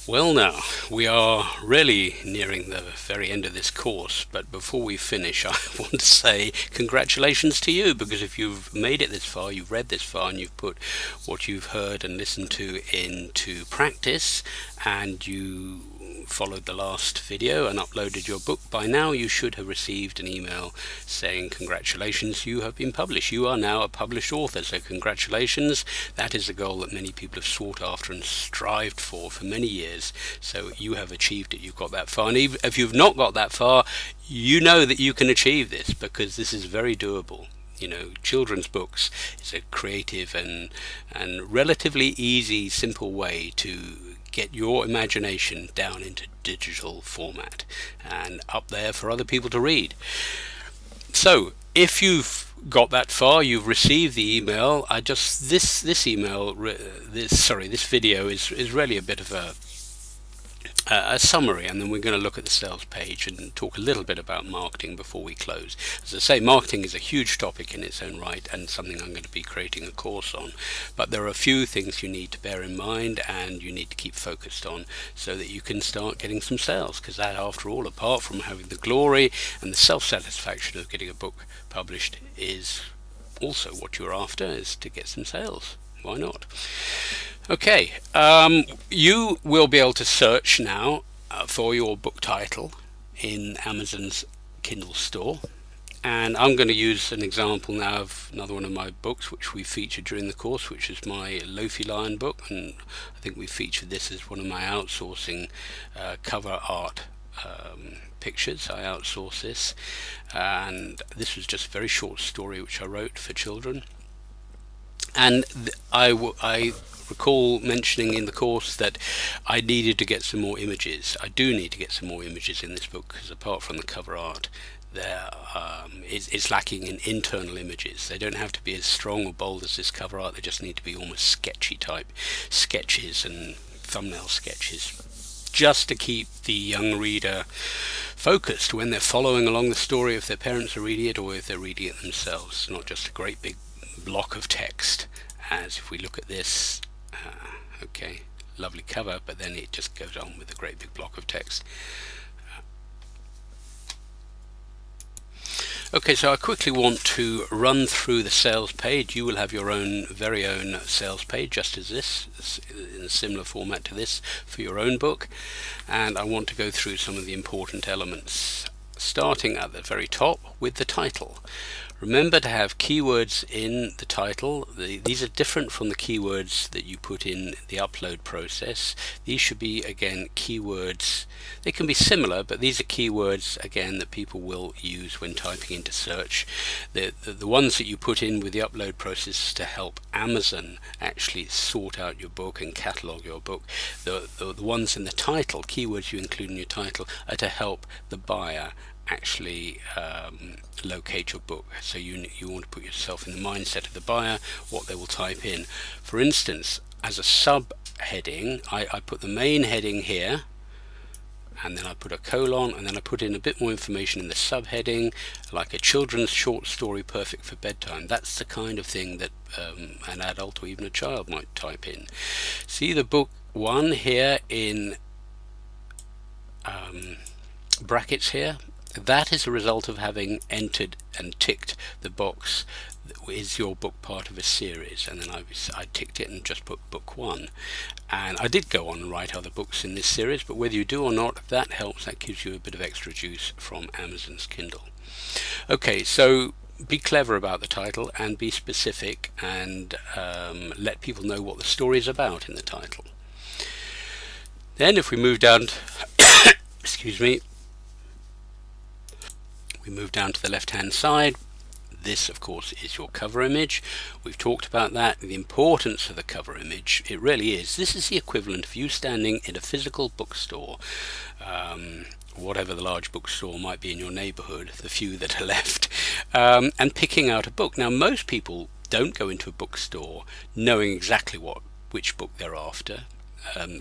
Well, now, we are really nearing the very end of this course, but before we finish, I want to say congratulations to you, because if you've made it this far, you've read this far, and you've put what you've heard and listened to into practice, and you followed the last video and uploaded your book, by now you should have received an email saying congratulations, you have been published. You are now a published author, so congratulations. That is a goal that many people have sought after and strived for many years. So you have achieved it. You've got that far, and even if you've not got that far, you know that you can achieve this, because this is very doable. Children's books is a creative and relatively easy, simple way to get your imagination down into digital format and up there for other people to read. So if you've got that far, you've received the email. This video is really a bit of a summary, and then we're going to look at the sales page and talk a little bit about marketing before we close. As I say, marketing is a huge topic in its own right, and something I'm going to be creating a course on, but there are a few things you need to bear in mind and you need to keep focused on so that you can start getting some sales, because that, after all, apart from having the glory and the self-satisfaction of getting a book published, is also what you're after, is to get some sales. Why not? Okay, you will be able to search now for your book title in Amazon's Kindle store, and I'm going to use an example now of another one of my books which we featured during the course, which is my Lofi Lion book, and I think we featured this as one of my outsourcing cover art pictures. I outsource this, and this was just a very short story which I wrote for children. And I recall mentioning in the course that I needed to get some more images. I do need to get some more images in this book, because apart from the cover art, it's lacking in internal images. They don't have to be as strong or bold as this cover art. They just need to be almost sketchy type sketches and thumbnail sketches, just to keep the young reader focused when they're following along the story, if their parents are reading it or if they're reading it themselves. Not just a great big block of text, as if we look at this, okay, lovely cover, but then it just goes on with a great big block of text. Okay, so I quickly want to run through the sales page. You will have your very own sales page, just as this, in a similar format to this, for your own book, and I want to go through some of the important elements, starting at the very top with the title. Remember to have keywords in the title. These are different from the keywords that you put in the upload process. These should be, again, keywords. They can be similar, but these are keywords, again, that people will use when typing into search. The ones that you put in with the upload process is to help Amazon actually sort out your book and catalog your book. The ones in the title, keywords you include in your title, are to help the buyer actually locate your book. So you want to put yourself in the mindset of the buyer, what they will type in. For instance, as a subheading, I put the main heading here, and then I put a colon, and then I put in a bit more information in the subheading, like a children's short story perfect for bedtime. That's the kind of thing that an adult or even a child might type in. See the book 1 here in brackets here? That is a result of having entered and ticked the box, is your book part of a series, and then I ticked it and just put book 1. And I did go on and write other books in this series, but whether you do or not, that helps. That gives you a bit of extra juice from Amazon's Kindle. Okay, so be clever about the title and be specific, and let people know what the story is about in the title. Then if we move down excuse me, we move down to the left hand side. This, of course, is your cover image. We've talked about that, the importance of the cover image. It really is. This is the equivalent of you standing in a physical bookstore, whatever the large bookstore might be in your neighborhood, the few that are left, and picking out a book. Now, most people don't go into a bookstore knowing exactly which book they're after.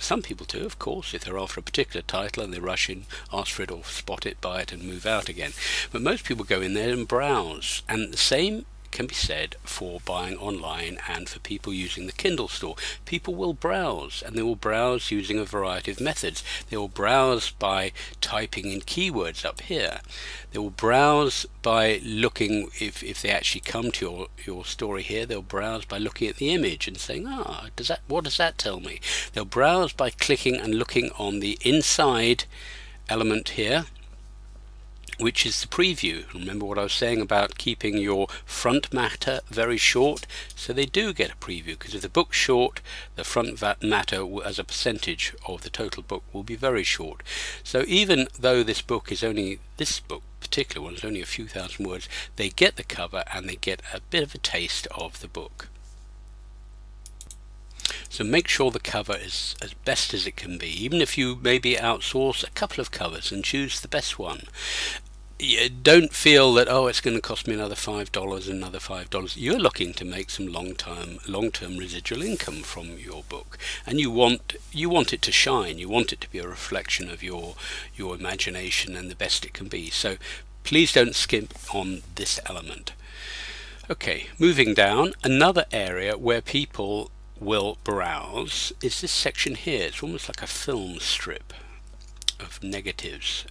Some people do, of course, if they're after a particular title and they rush in, ask for it or spot it, buy it and move out again. But most people go in there and browse, and the same can be said for buying online and for people using the Kindle store. People will browse, and they will browse using a variety of methods. They will browse by typing in keywords up here. They will browse by looking, if they actually come to your story here, they'll browse by looking at the image and saying, what does that tell me? They'll browse by clicking and looking on the inside element here, which is the preview. Remember what I was saying about keeping your front matter very short? So they do get a preview, because if the book's short, the front matter as a percentage of the total book will be very short. So even though this book, particular one, is only a few thousand words, they get the cover and they get a bit of a taste of the book. So make sure the cover is as best as it can be. Even if you maybe outsource a couple of covers and choose the best one. Don't feel that, it's going to cost me another $5, another $5. You're looking to make some long-term residual income from your book, and you want it to shine. You want it to be a reflection of your imagination and the best it can be. So please don't skimp on this element. Okay, moving down, another area where people will browse is this section here. It's almost like a film strip of negatives.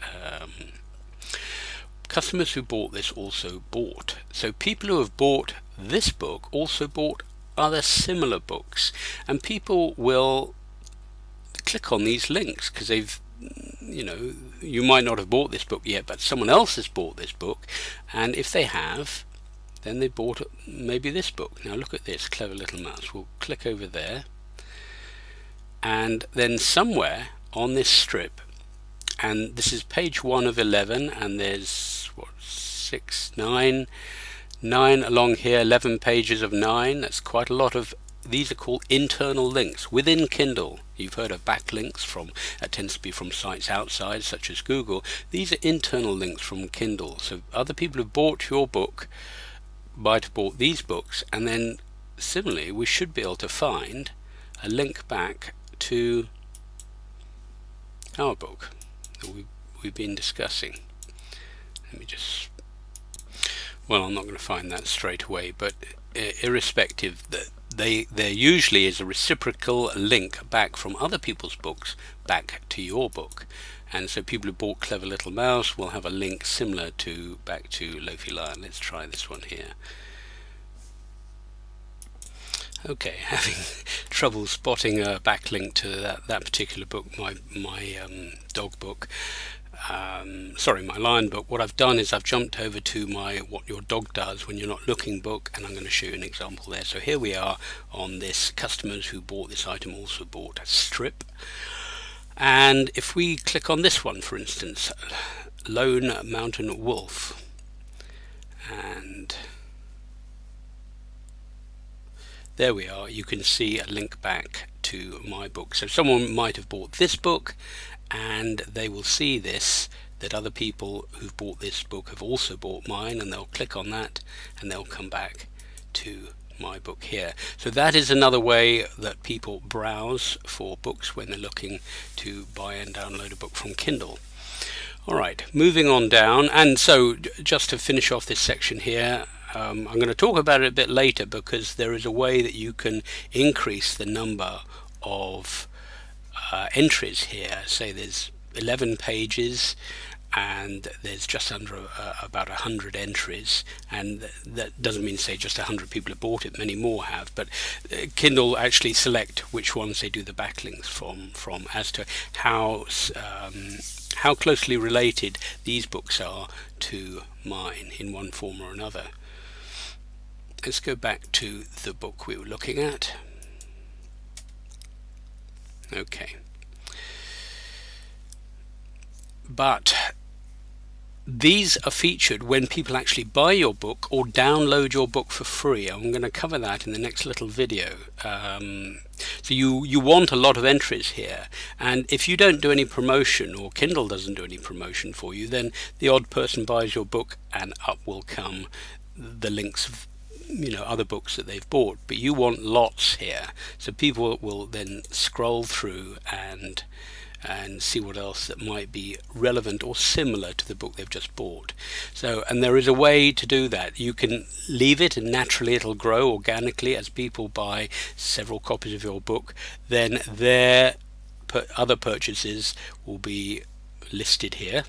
Customers who bought this also bought. So people who have bought this book also bought other similar books, and people will click on these links because you might not have bought this book yet, but someone else has bought this book, and if they have, then they bought maybe this book. Now look at this, Clever Little Mouse. We'll click over there, and then somewhere on this strip, and this is page 1 of 11, and there's nine along here, 11 pages of 9. That's quite a lot of. These are called internal links within Kindle. You've heard of backlinks that tends to be from sites outside, such as Google. These are internal links from Kindle. So other people who bought your book might have bought these books, and then similarly we should be able to find a link back to our book that we've been discussing. Let me just, I'm not going to find that straight away, but irrespective, that there usually is a reciprocal link back from other people's books back to your book, and so people who bought Clever Little Mouse will have a link similar to back to Loafy Lion. Let's try this one here. Okay, having trouble spotting a backlink to that particular book, my dog book. My lion book. What I've done is I've jumped over to my What Your Dog Does When You're Not Looking book, and I'm going to show you an example there. So here we are on this customers who bought this item also bought a strip, and if we click on this one, for instance, Lone Mountain Wolf, and there we are, you can see a link back to my book. So someone might have bought this book, and they will see that other people who've bought this book have also bought mine, and they'll click on that and they'll come back to my book here. So that is another way that people browse for books when they're looking to buy and download a book from Kindle. Alright, moving on down, and so just to finish off this section here, I'm going to talk about it a bit later, because there is a way that you can increase the number of entries here. Say there's 11 pages and there's just under about 100 entries, and that doesn't mean say just 100 people have bought it, many more have, but Kindle actually select which ones they do the backlinks from as to how closely related these books are to mine in one form or another. Let's go back to the book we were looking at. Okay. But these are featured when people actually buy your book or download your book for free. I'm going to cover that in the next little video. So you want a lot of entries here, and if you don't do any promotion, or Kindle doesn't do any promotion for you, then the odd person buys your book and up will come the links of other books that they've bought. But you want lots here, so people will then scroll through and and see what else that might be relevant or similar to the book they've just bought. So, and there is a way to do that. You can leave it and naturally it'll grow organically as people buy several copies of your book. Then their other purchases will be listed here.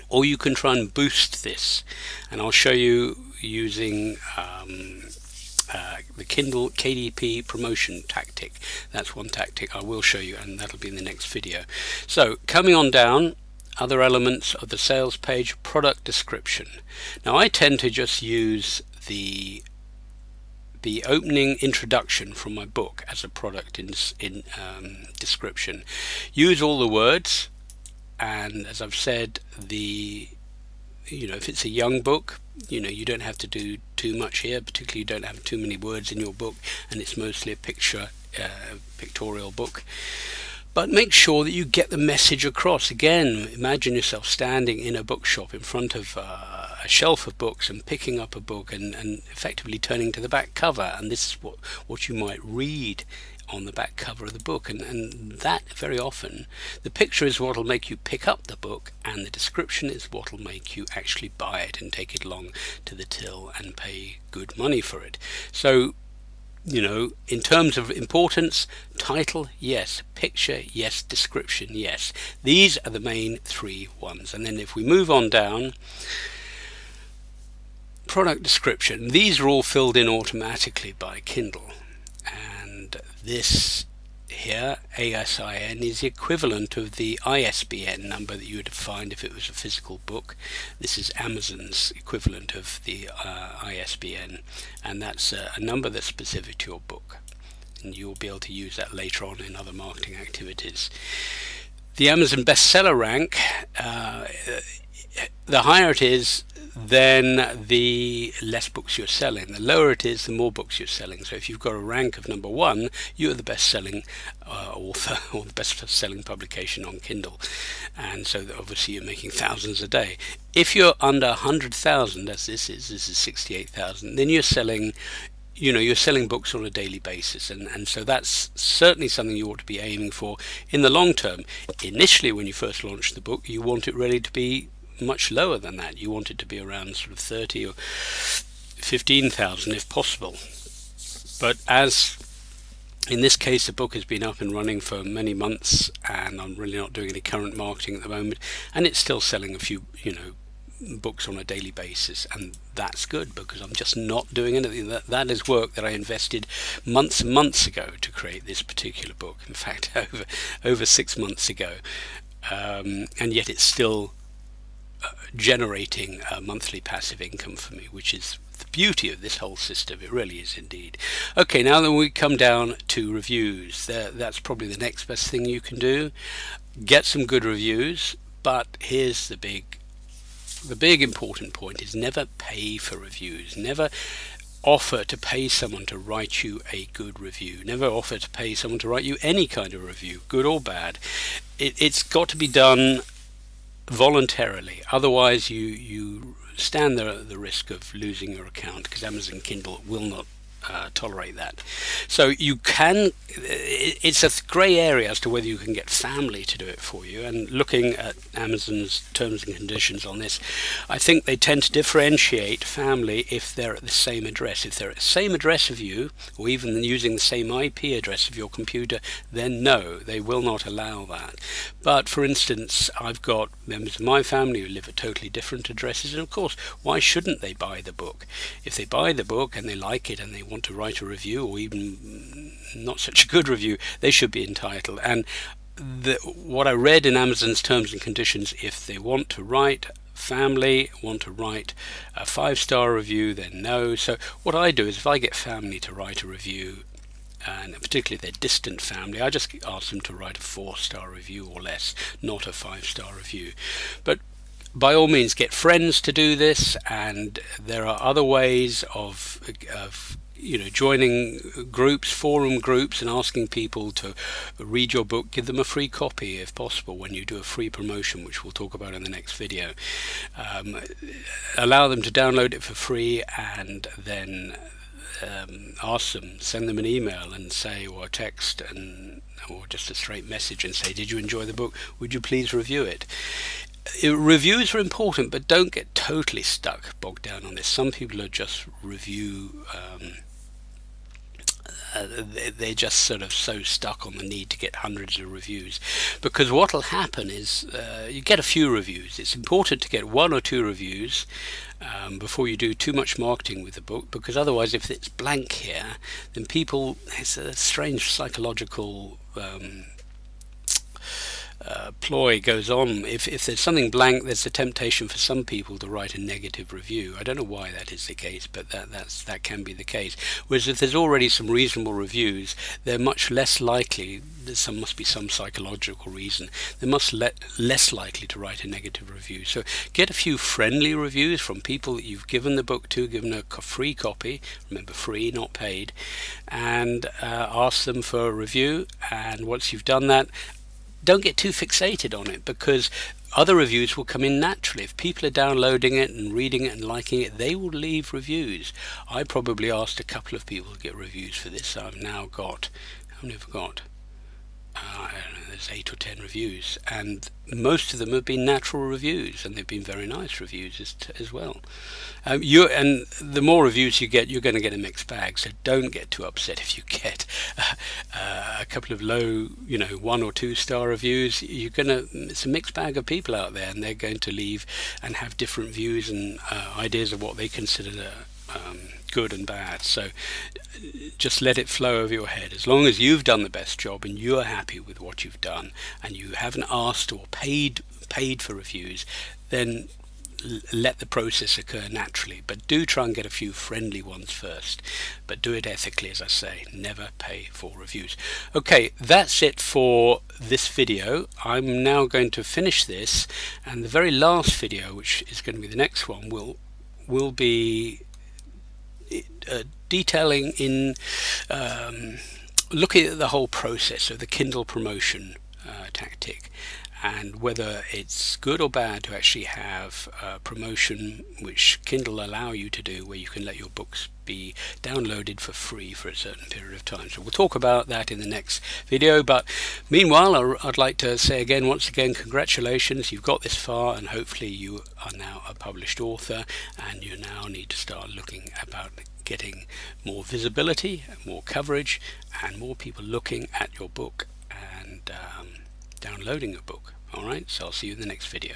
Or you can try and boost this, and I'll show you using the Kindle KDP promotion tactic. That's one tactic I will show you, and that'll be in the next video. So coming on down, other elements of the sales page, product description. Now I tend to just use the opening introduction from my book as a product in description. Use all the words, and as I've said, if it's a young book, you don't have to do too much here, particularly you don't have too many words in your book, and it's mostly a pictorial book. But make sure that you get the message across. Again, imagine yourself standing in a bookshop in front of a shelf of books and picking up a book and effectively turning to the back cover, and this is what you might read on the back cover of the book, and that very often the picture is what will make you pick up the book, and the description is what will make you actually buy it and take it along to the till and pay good money for it. So in terms of importance, title, yes. Picture, yes. Description, yes. These are the main three ones. And then if we move on down, product description. These are all filled in automatically by Kindle. And this here, ASIN, is the equivalent of the ISBN number that you would find if it was a physical book. This is Amazon's equivalent of the ISBN, and that's a number that's specific to your book, and you'll be able to use that later on in other marketing activities. The Amazon bestseller rank, the higher it is, then the less books you're selling. The lower it is, the more books you're selling. So if you've got a rank of number 1, you're the best-selling author or the best-selling publication on Kindle, and so obviously you're making thousands a day. If you're under 100,000, as this is 68,000, then you're selling books on a daily basis, and so that's certainly something you ought to be aiming for in the long term. Initially, when you first launch the book, you want it really to be much lower than that. You want it to be around sort of 30 or 15,000 if possible. But as in this case the book has been up and running for many months, and I'm really not doing any current marketing at the moment, and it's still selling a few books on a daily basis, and that's good because I'm just not doing anything. That is work that I invested months and months ago to create this particular book. In fact, over 6 months ago, and yet it's still generating a monthly passive income for me, which is the beauty of this whole system. It really is indeed. Okay, now then we come down to reviews. That's probably the next best thing you can do. Get some good reviews, but here's the big important point is never pay for reviews. Never offer to pay someone to write you a good review. Never offer to pay someone to write you any kind of review, good or bad. It's got to be done voluntarily, otherwise you stand the risk of losing your account, because Amazon Kindle will not tolerate that. So you can, it's a grey area as to whether you can get family to do it for you, and looking at Amazon's terms and conditions on this, I think they tend to differentiate family if they're at the same address. If they're at the same address of you, or even using the same IP address of your computer, then no, they will not allow that. But for instance, I've got members of my family who live at totally different addresses, and of course, why shouldn't they buy the book? If they buy the book and they like it and they want to write a review, or even not such a good review, they should be entitled. And what I read in Amazon's terms and conditions, if they want to write family, want to write a 5-star review, then no. So what I do is, if I get family to write a review, and particularly if they're distant family, I just ask them to write a 4-star review or less, not a 5-star review. But by all means, get friends to do this, and there are other ways of joining groups, forum groups, and asking people to read your book. Give them a free copy if possible when you do a free promotion, which we'll talk about in the next video. Allow them to download it for free, and then ask them, send them an email and say, or a text, or just a straight message and say, did you enjoy the book? Would you please review it? Reviews are important, but don't get totally bogged down on this. Some people are just they're just sort of so stuck on the need to get hundreds of reviews, because what will happen is you get a few reviews. It's important to get 1 or 2 reviews before you do too much marketing with the book, because otherwise, if it's blank here, then it's a strange psychological ploy goes on. If there's something blank, there's a temptation for some people to write a negative review. I don't know why that is the case, but that can be the case. Whereas if there's already some reasonable reviews, they're much less likely. There must be some psychological reason. They're much less likely to write a negative review. So get a few friendly reviews from people that you've given the book to, given a free copy. Remember, free, not paid, and ask them for a review. And once you've done that, don't get too fixated on it, because other reviews will come in naturally. If people are downloading it and reading it and liking it, they will leave reviews. I probably asked a couple of people to get reviews for this. I've now got, how many have I got? I don't know, there's 8 or 10 reviews, and most of them have been natural reviews, and they've been very nice reviews as well. And the more reviews you get, you're going to get a mixed bag, so don't get too upset if you get a couple of low, 1 or 2 star reviews. It's a mixed bag of people out there, and they're going to leave and have different views and ideas of what they consider good and bad. So just let it flow over your head. As long as you've done the best job and you're happy with what you've done, and you haven't asked or paid for reviews, then let the process occur naturally. But do try and get a few friendly ones first, but do it ethically, as I say. Never pay for reviews. Okay, that's it for this video. I'm now going to finish this, and the very last video, which is going to be the next one, will be detailing in looking at the whole process of the Kindle promotion tactic, and whether it's good or bad to actually have a promotion which Kindle allow you to do, where you can let your books be downloaded for free for a certain period of time. So we'll talk about that in the next video, but meanwhile I'd like to say once again, congratulations, you've got this far, and hopefully you are now a published author, and you now need to start looking about getting more visibility, more coverage, and more people looking at your book and downloading your book. Alright, so I'll see you in the next video.